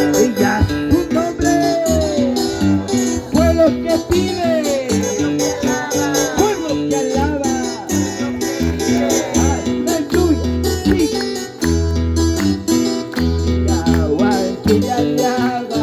Ella es un nombre, pueblo que pide, pueblo que alaba. Aleluya, sí. Yahweh que ya alaba,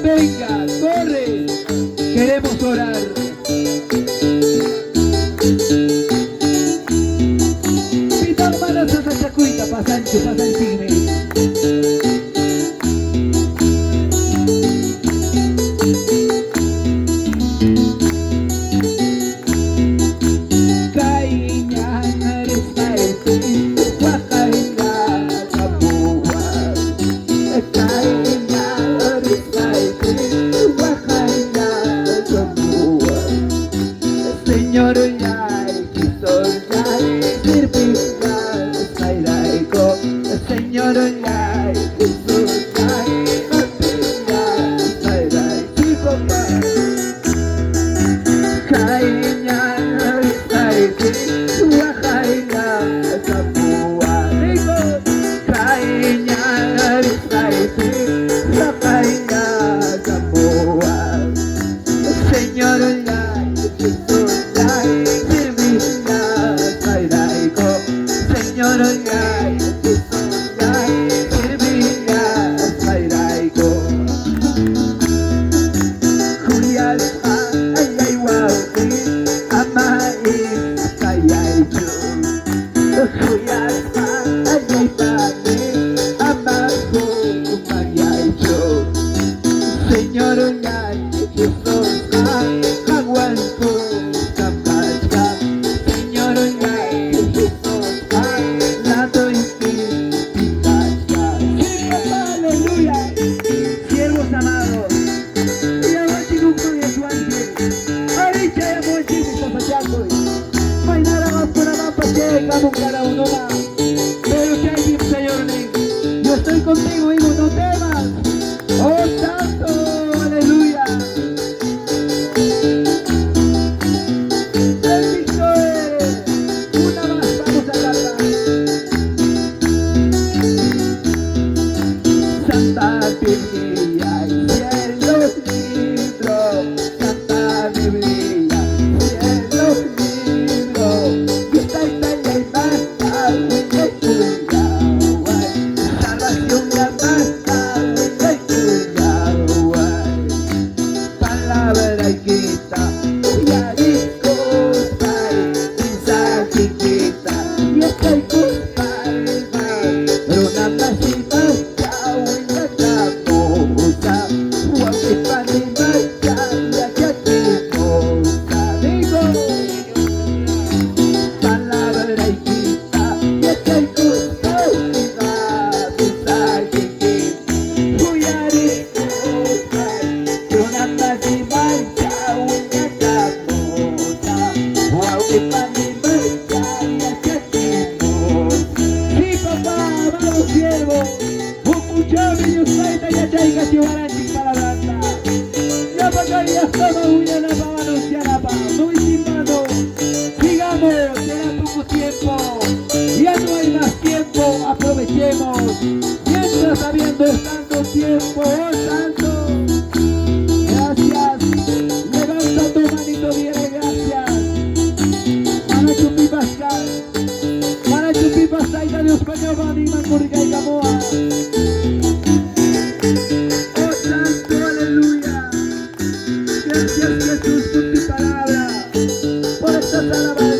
venga, corre, queremos orar. Pita manos a Sachacuita, pasancho, pasanchine. Señor, yay, Cristo, yay, sirviga, sairaico. Señor, yay, Cristo, yay, sirviga, sairaico. Kainya, saiti, wakainya, kapua, rico. Kainya, saiti, wakainya, kapua. Señor, yay, Cristo. Cada uno va, pero que hay, Señor, yo estoy contigo, hijo, no temas. Oh, santo, aleluya. Bendito eres. Una más, vamos a cantar. Santa Biblia y cielos libros, Santa Biblia y cielos libros. Chiquita, y estoy con palma, pero nada así. siervos. Muchami yusaita yachayka chiwaranchik palabranta. Yapacayastama uyanapa anunciarapa. Nuisimano. Sigamos, será poco tiempo. Ya no hay más tiempo, aprovechemos. Mientras habiendo tanto tiempo, oh santo. Gracias. Levanta tu manito, viene gracias. Para Chupi Pascal. Para Chupi Pascal, Dios Español, Banima, Curica y Camoa. Oh santo, aleluya. Gracias Jesús por tu palabra, por estas alabanzas.